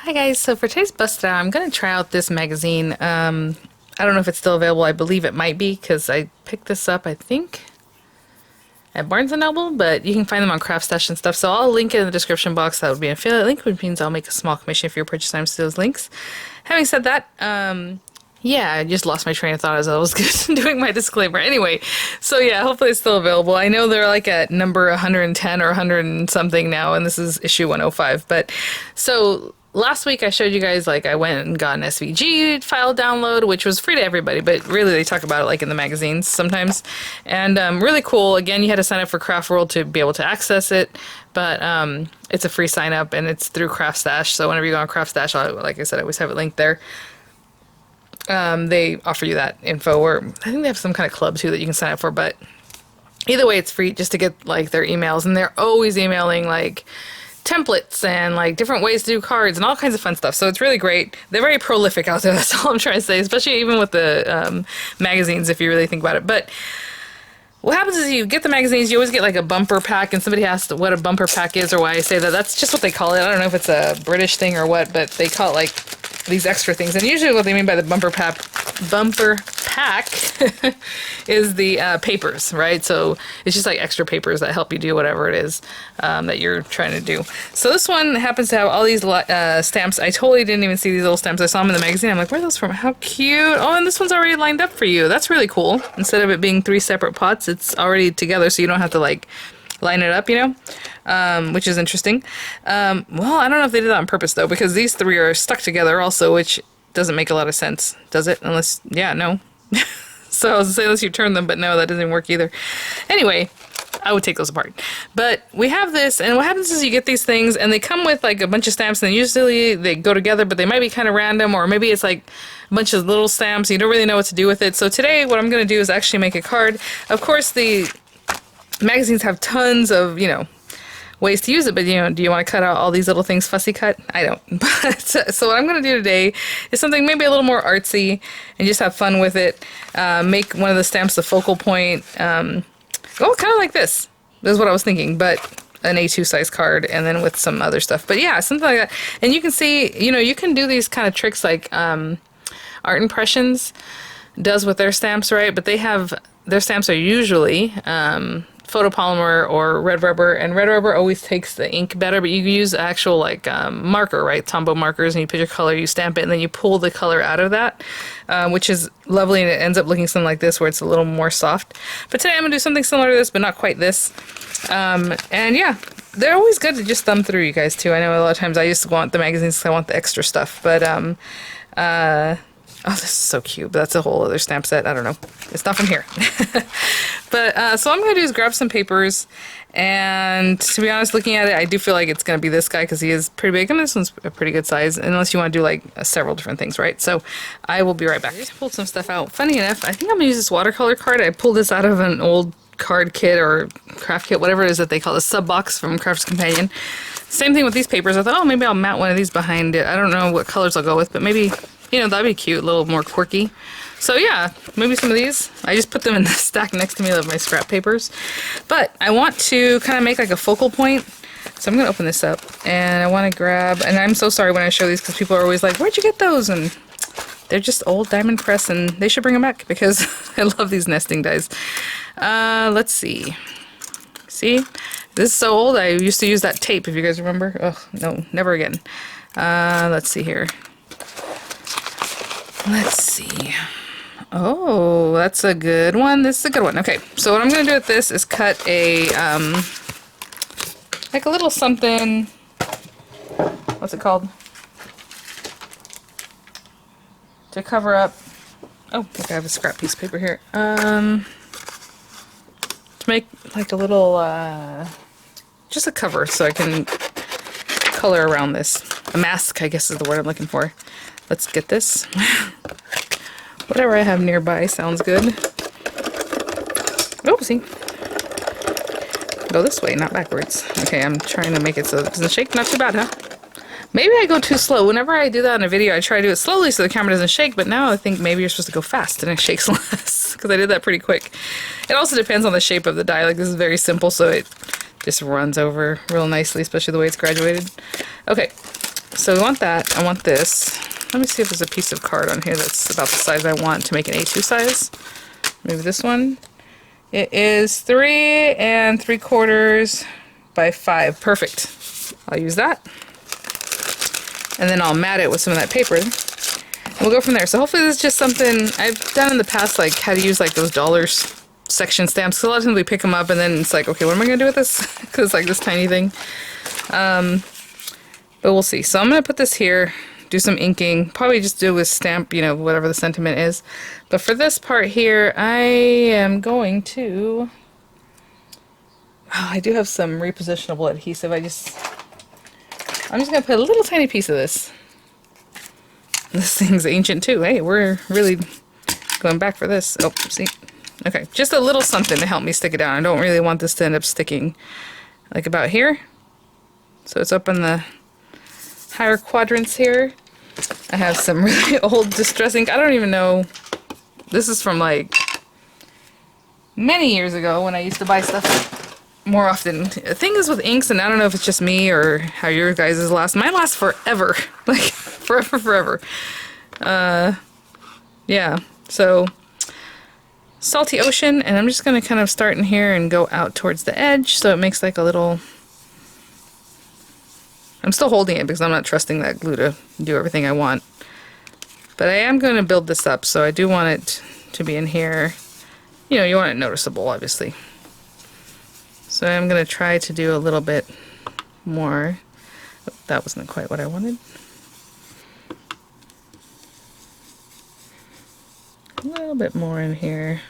Hi guys, so for today's bust out, I'm going to try out this magazine. I don't know if it's still available. I believe it might be because I picked this up, I think, at Barnes & Noble, but you can find them on Craft Stash and stuff. So I'll link it in the description box. That would be an affiliate link, which means I'll make a small commission for your purchase times to those links. Having said that, yeah, I just lost my train of thought as I was doing my disclaimer. Anyway, so yeah, hopefully it's still available. I know they're like at number 110 or 100 and something now, and this is issue 105. But so last week I showed you guys, like, I went and got an SVG file download, which was free to everybody, but really they talk about it like in the magazines sometimes. And really cool. Again, you had to sign up for Craft World to be able to access it, but it's a free sign up and it's through Craft Stash. So whenever you go on Craft Stash, like I said, I always have it linked there. They offer you that info, or I think they have some kind of club too that you can sign up for, but either way it's free just to get like their emails, and they're always emailing like templates and like different ways to do cards and all kinds of fun stuff. So it's really great. They're very prolific out there, that's all I'm trying to say, especially even with the magazines if you really think about it. But what happens is you get the magazines, you always get like a bumper pack, and somebody asked what a bumper pack is or why I say that. That's just what they call it. I don't know if it's a British thing or what, but they call it like these extra things. And usually what they mean by the bumper pack is the papers, right? So it's just like extra papers that help you do whatever it is that you're trying to do. So this one happens to have all these stamps. I totally didn't even see these little stamps. I saw them in the magazine. I'm like, where are those from? How cute. Oh, and this one's already lined up for you. That's really cool. Instead of it being 3 separate pots, it's already together, so you don't have to like line it up, you know, which is interesting. Well, I don't know if they did that on purpose though, because these 3 are stuck together also, which doesn't make a lot of sense, does it? Unless, yeah, no. So I was gonna say unless you turn them, but no, that doesn't work either. Anyway, I would take those apart. But we have this, and what happens is you get these things, and they come with like a bunch of stamps, and usually they go together, but they might be kind of random, or maybe it's like a bunch of little stamps, and you don't really know what to do with it. So today, what I'm going to do is actually make a card. Of course, the magazines have tons of, you know, ways to use it, but you know, do you want to cut out all these little things fussy cut? I don't. But so what I'm going to do today is something maybe a little more artsy and just have fun with it. Make one of the stamps the focal point. Kind of like this. This is what I was thinking, but an A2 size card, and then with some other stuff. But yeah, something like that. And you can see, you know, you can do these kind of tricks like Art Impressions does with their stamps, right? But they have, their stamps are usually photopolymer or red rubber, and red rubber always takes the ink better, but you use actual like marker, right? Tombow markers, and you put your color, you stamp it, and then you pull the color out of that, which is lovely, and it ends up looking something like this where it's a little more soft. But today I'm gonna do something similar to this, but not quite this. And yeah, they're always good to just thumb through, you guys, too. I know a lot of times I used to want the magazines because I want the extra stuff, but oh, this is so cute, but that's a whole other stamp set. I don't know. It's not from here. But, so what I'm going to do is grab some papers, and to be honest, looking at it, I do feel like it's going to be this guy because he is pretty big, and this one's a pretty good size, unless you want to do, like, several different things, right? So, I will be right back. I just pulled some stuff out. Funny enough, I think I'm going to use this watercolor card. I pulled this out of an old card kit or craft kit, whatever it is that they call it, a sub box from Craft's Companion. Same thing with these papers. I thought, oh, maybe I'll mount one of these behind it. I don't know what colors I'll go with, but maybe, you know, that'd be cute, a little more quirky. So yeah, maybe some of these. I just put them in the stack next to me of my scrap papers. But I want to kind of make like a focal point. So I'm going to open this up, and I want to grab, and I'm so sorry when I show these because people are always like, where'd you get those? And they're just old Diamond Press, and they should bring them back because I love these nesting dies. Let's see. See? This is so old. I used to use that tape, if you guys remember. Oh, no, never again. Let's see here. Let's see. Oh, that's a good one. This is a good one. Okay, so what I'm going to do with this is cut a, like a little something, what's it called? To cover up, oh, okay, I have a scrap piece of paper here. To make like a little, just a cover so I can color around this. A mask, I guess is the word I'm looking for. Let's get this. Whatever I have nearby sounds good. Oh, see? Go this way, not backwards. Okay, I'm trying to make it so it doesn't shake. Not too bad, huh? Maybe I go too slow. Whenever I do that in a video, I try to do it slowly so the camera doesn't shake, but now I think maybe you're supposed to go fast and it shakes less, because I did that pretty quick. It also depends on the shape of the die. Like, this is very simple, so it just runs over real nicely, especially the way it's graduated. Okay, So we want that. I want this. Let me see if there's a piece of card on here that's about the size I want to make an A2 size. Maybe this one. It is 3 3/4 by 5. Perfect. I'll use that. And then I'll mat it with some of that paper. We'll go from there. So hopefully this is just something I've done in the past, like how to use like those dollars section stamps. So a lot of times we pick them up and then it's like, okay, what am I going to do with this? Because it's like this tiny thing. But we'll see. So I'm going to put this here, do some inking, probably just do a stamp, you know, whatever the sentiment is. But for this part here, I am going to... Oh, I do have some repositionable adhesive. I'm just going to put a little tiny piece of this. This thing's ancient too. Hey, we're really going back for this. Oh, see? Okay, just a little something to help me stick it down. I don't really want this to end up sticking like about here. So it's up in the higher quadrants here. I have some really old distress ink. I don't even know. This is from like many years ago when I used to buy stuff more often. The thing is with inks, and I don't know if it's just me or how your guys' last. Mine lasts forever. Like, forever. Yeah. So, Salty Ocean, and I'm just going to kind of start in here and go out towards the edge, so it makes like a little... I'm still holding it because I'm not trusting that glue to do everything I want. But I am going to build this up, so I do want it to be in here. You know, you want it noticeable, obviously. So I'm going to try to do a little bit more. Oh, that wasn't quite what I wanted. A little bit more in here.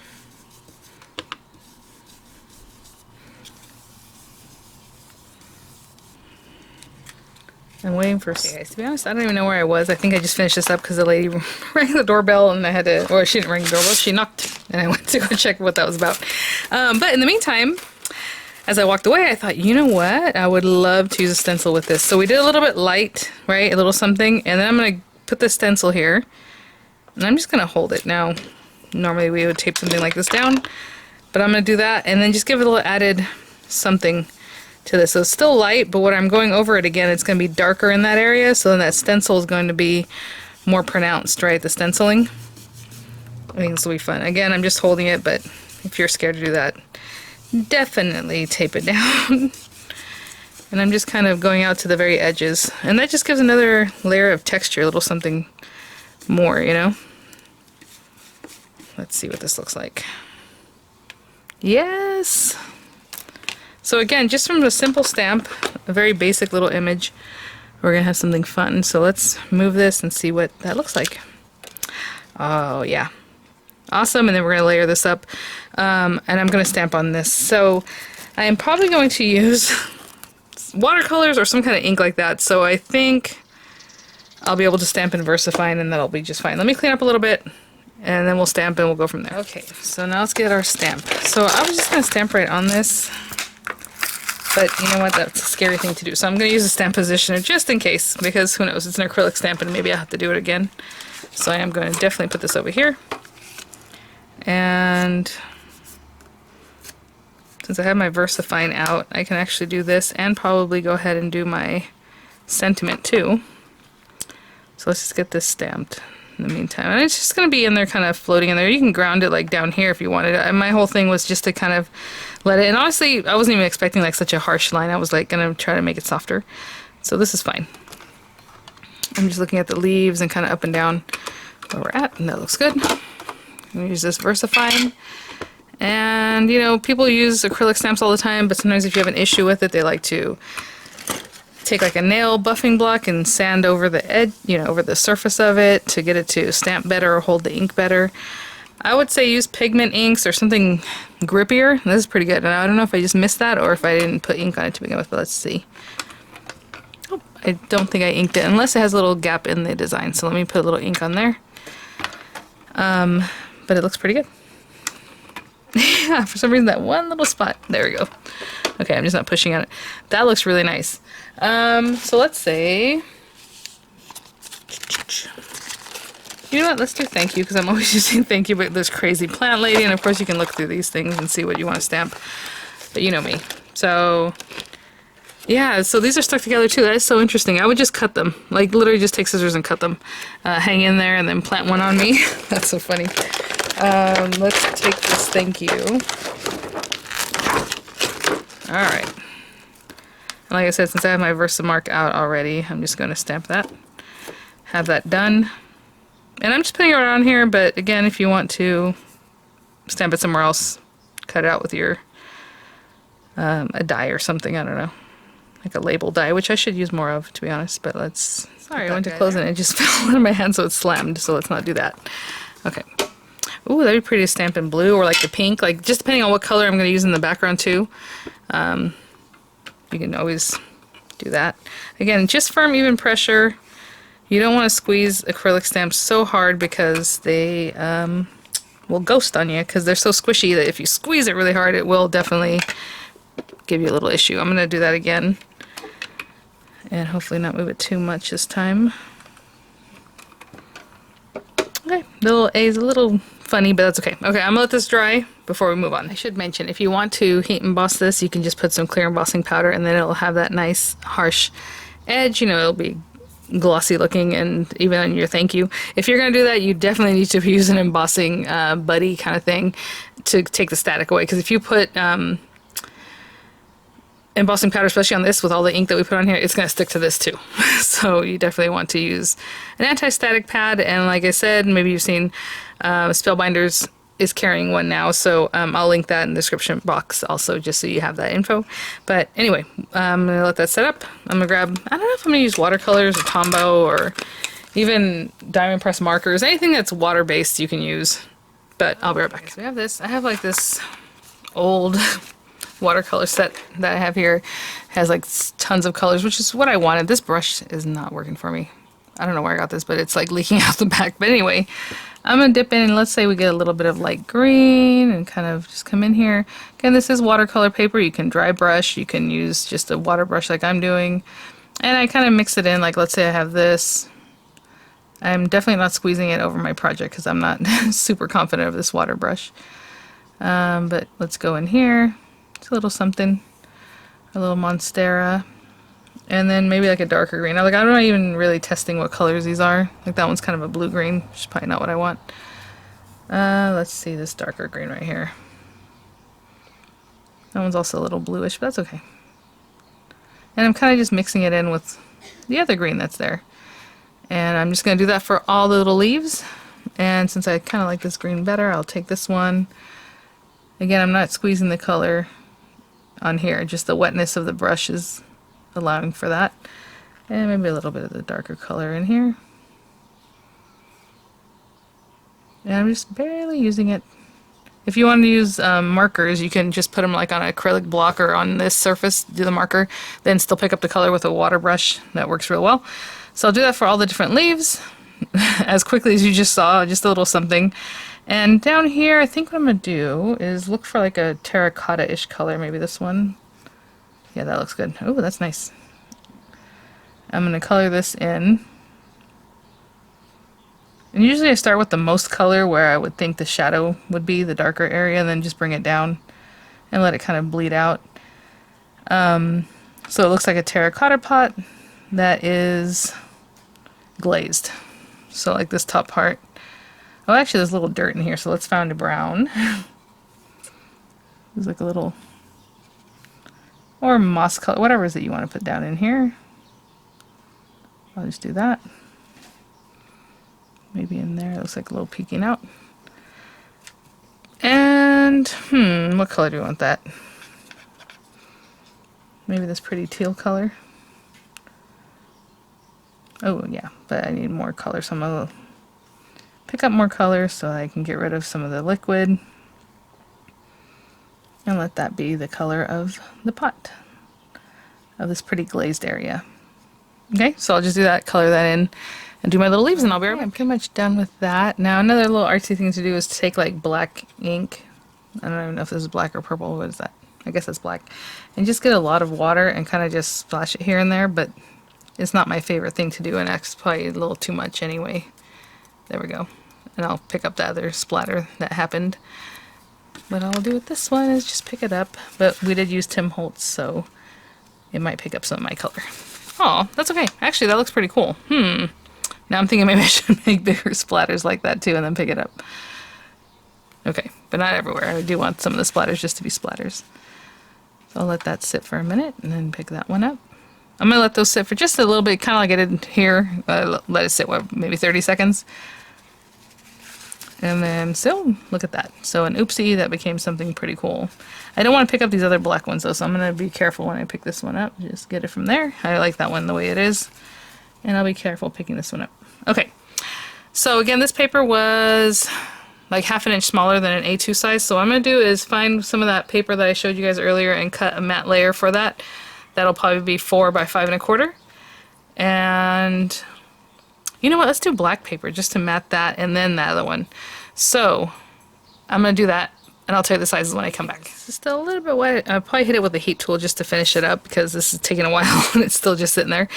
I'm waiting for... Okay, guys, to be honest, I don't even know where I was. I think I just finished this up because the lady rang the doorbell and I had to... Or she didn't ring the doorbell, she knocked and I went to go check what that was about. But in the meantime, as I walked away, I thought, you know what? I would love to use a stencil with this. So we did a little bit light, right? A little something. And then I'm going to put the stencil here. And I'm just going to hold it. Now, normally we would tape something like this down. But I'm going to do that and then just give it a little added something to this. So it's still light, but when I'm going over it again, it's going to be darker in that area. So then that stencil is going to be more pronounced, right? The stenciling. I think this will be fun. Again, I'm just holding it, but if you're scared to do that, definitely tape it down. And I'm just kind of going out to the very edges. And that just gives another layer of texture, a little something more, you know? Let's see what this looks like. Yes! So again, just from a simple stamp, a very basic little image, we're going to have something fun. So let's move this and see what that looks like. Oh, yeah. Awesome, and then we're going to layer this up, and I'm going to stamp on this. So I am probably going to use watercolors or some kind of ink like that, so I think I'll be able to stamp in VersaFine and that'll be just fine. Let me clean up a little bit, and then we'll stamp and we'll go from there. Okay, so now let's get our stamp. So I was just going to stamp right on this, but you know what, that's a scary thing to do. So I'm going to use a stamp positioner just in case, because who knows, it's an acrylic stamp and maybe I'll have to do it again. So I am going to definitely put this over here. And since I have my VersaFine out, I can actually do this and probably go ahead and do my sentiment too. So let's just get this stamped in the meantime. And it's just going to be in there kind of floating in there. You can ground it like down here if you wanted. And my whole thing was just to kind of let it, and honestly, I wasn't even expecting like such a harsh line. I was like going to try to make it softer. So this is fine. I'm just looking at the leaves and kind of up and down where we're at, and that looks good. I'm going to use this VersaFine. And, you know, people use acrylic stamps all the time, but sometimes if you have an issue with it, they like to take like a nail buffing block and sand over the edge, you know, over the surface of it to get it to stamp better or hold the ink better. I would say use pigment inks or something grippier. This is pretty good. And I don't know if I just missed that or if I didn't put ink on it to begin with, but let's see. Oh, I don't think I inked it unless it has a little gap in the design. So let me put a little ink on there. But it looks pretty good. Yeah, for some reason that one little spot. There we go. Okay, I'm just not pushing on it. That looks really nice. So let's say... You know what, let's do thank you, because I'm always using thank you, but this crazy plant lady, and of course you can look through these things and see what you want to stamp. But you know me. So, Yeah, so these are stuck together too. That is so interesting. I would just cut them. Like literally just take scissors and cut them. Hang in there and then plant one on me. That's so funny. Let's take this thank you. Alright. And like I said, since I have my Versamark out already, I'm just going to stamp that. Have that done. And I'm just putting it around here, but again, if you want to stamp it somewhere else, cut it out with your a die or something, I don't know. Like a label die, which I should use more of, to be honest, but let's... Sorry, I went to close it and it just fell out of my hand, so it's slammed, so let's not do that. Okay. Ooh, that'd be pretty to stamp in blue or like the pink, like just depending on what color I'm going to use in the background too. You can always do that. Again, just firm, even pressure. You don't want to squeeze acrylic stamps so hard because they will ghost on you because they're so squishy that if you squeeze it really hard, it will definitely give you a little issue. I'm going to do that again and hopefully not move it too much this time. Okay, the little A is a little funny, but that's okay. Okay, I'm gonna let this dry before we move on. I should mention, if you want to heat emboss this, you can just put some clear embossing powder and then it'll have that nice harsh edge. You know, it'll be glossy looking and even on your thank you. If you're gonna do that, you definitely need to use an embossing buddy kind of thing to take the static away, because if you put embossing powder, especially on this with all the ink that we put on here, it's going to stick to this too. So you definitely want to use an anti-static pad, and like I said, maybe you've seen Spellbinders is carrying one now, so I'll link that in the description box also, just so you have that info. But anyway, I'm going to let that set up. I'm going to grab, I don't know if I'm going to use watercolors or Tombow or even diamond press markers, anything that's water based you can use, but I'll be right back. So we have this, I have like this old watercolor set that I have here. Has like tons of colors, which is what I wanted. This brush is not working for me. I don't know where I got this, but it's like leaking out the back. But anyway, I'm gonna dip in and let's say we get a little bit of light green and kind of just come in here. Again, this is watercolor paper. You can dry brush, you can use just a water brush like I'm doing, and I kind of mix it in. Like let's say I have this. I'm definitely not squeezing it over my project because I'm not super confident of this water brush. But let's go in here. It's a little something, a little Monstera, and then maybe like a darker green. I'm not even really testing what colors these are. Like that one's kind of a blue-green, which is probably not what I want. Let's see this darker green right here. That one's also a little bluish, but that's okay. And I'm kind of just mixing it in with the other green that's there. And I'm just going to do that for all the little leaves. And since I kind of like this green better, I'll take this one. Again, I'm not squeezing the color on here, just the wetness of the brush is allowing for that. And maybe a little bit of the darker color in here. And I'm just barely using it. If you want to use markers, you can just put them like on an acrylic block or on this surface, do the marker, then still pick up the color with a water brush. That works real well. So I'll do that for all the different leaves as quickly as you just saw, just a little something. And down here, I think what I'm going to do is look for like a terracotta-ish color, maybe this one. Yeah, that looks good. Oh, that's nice. I'm going to color this in. And usually I start with the most color where I would think the shadow would be, the darker area, and then just bring it down and let it kind of bleed out. So it looks like a terracotta pot that is glazed. So like this top part. Oh, actually there's a little dirt in here, so let's find a brown. There's like a little, or moss color, whatever it is that you want to put down in here. I'll just do that. Maybe in there, it looks like a little peeking out. And, what color do we want that? Maybe this pretty teal color. Oh yeah, but I need more color, so I'm gonna pick up more color so I can get rid of some of the liquid and let that be the color of the pot, of this pretty glazed area. Okay, so I'll just do that, color that in, and do my little leaves, and I'll be right back. I'm pretty much done with that. Now another little artsy thing to do is to take like black ink. I don't even know if this is black or purple. What is that? I guess it's black. And just get a lot of water and kind of just splash it here and there, but it's not my favorite thing to do, and that's probably a little too much anyway. There we go. And I'll pick up the other splatter that happened. What I'll do with this one is just pick it up. But we did use Tim Holtz, so it might pick up some of my color. Oh, that's okay. Actually, that looks pretty cool. Now I'm thinking maybe I should make bigger splatters like that too and then pick it up. Okay, but not everywhere. I do want some of the splatters just to be splatters. So I'll let that sit for a minute and then pick that one up. I'm going to let those sit for just a little bit, kind of like I did here. Let it sit, what, maybe 30 seconds? And then, so, look at that. So an oopsie, that became something pretty cool. I don't want to pick up these other black ones though, so I'm going to be careful when I pick this one up. Just get it from there. I like that one the way it is. And I'll be careful picking this one up. Okay, so again, this paper was like ½ inch smaller than an A2 size. So what I'm going to do is find some of that paper that I showed you guys earlier and cut a matte layer for that. That'll probably be 4 by 5 1/4. And you know what, let's do black paper just to matte that and then the other one. So I'm going to do that and I'll tell you the sizes when I come back. This is still a little bit wet. I'll probably hit it with a heat tool just to finish it up because this is taking a while and it's still just sitting there.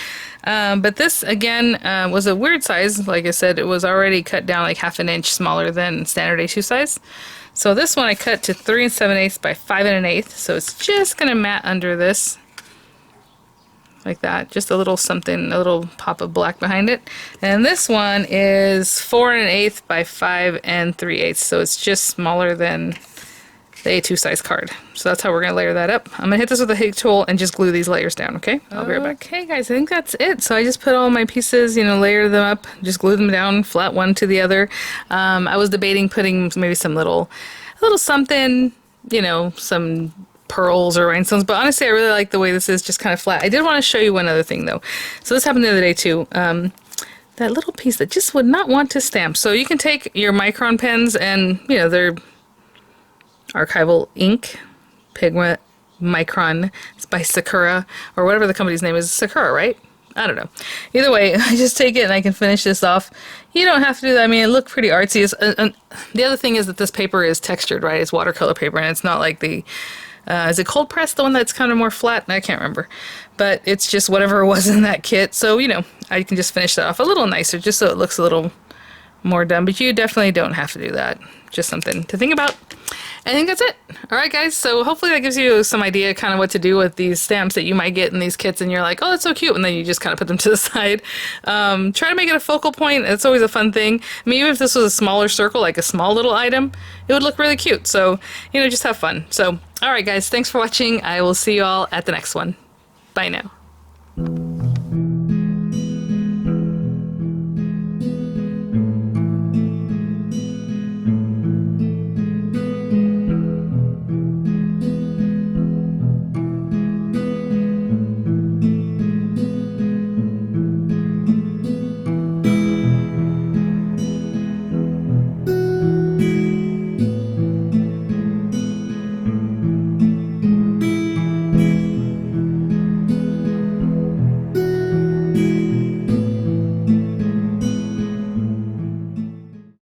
But this again was a weird size. Like I said, it was already cut down like ½ inch smaller than standard A2 size. So this one I cut to 3 7/8 by 5 1/8. So it's just going to matte under this. Like that, just a little something, a little pop of black behind it. And this one is 4 1/8 by 5 3/8, so it's just smaller than the A2 size card. So that's how we're gonna layer that up. I'm gonna hit this with a heat tool and just glue these layers down, okay? I'll be right back. Okay guys, I think that's it. So I just put all my pieces, you know, layered them up, just glued them down flat one to the other. I was debating putting maybe some little something, you know, some pearls or rhinestones, but honestly I really like the way this is just kind of flat. I did want to show you one other thing though. So this happened the other day too. That little piece that just would not want to stamp. So you can take your micron pens and, you know, they're archival ink, pigment, micron, it's by Sakura, or whatever the company's name is. Sakura, right? I don't know. Either way, I just take it and I can finish this off. You don't have to do that. I mean, it looked pretty artsy. The other thing is that this paper is textured, right? It's watercolor paper and it's not like the is it cold pressed, the one that's kind of more flat? I can't remember. But it's just whatever was in that kit. So, you know, I can just finish that off a little nicer just so it looks a little more done. But you definitely don't have to do that. Just something to think about. I think that's it. Alright guys, so hopefully that gives you some idea kind of what to do with these stamps that you might get in these kits and you're like, oh, that's so cute, and then you just kind of put them to the side. Try to make it a focal point. It's always a fun thing. I mean, even if this was a smaller circle, like a small little item, it would look really cute. So, you know, just have fun. So, alright guys, thanks for watching. I will see you all at the next one. Bye now.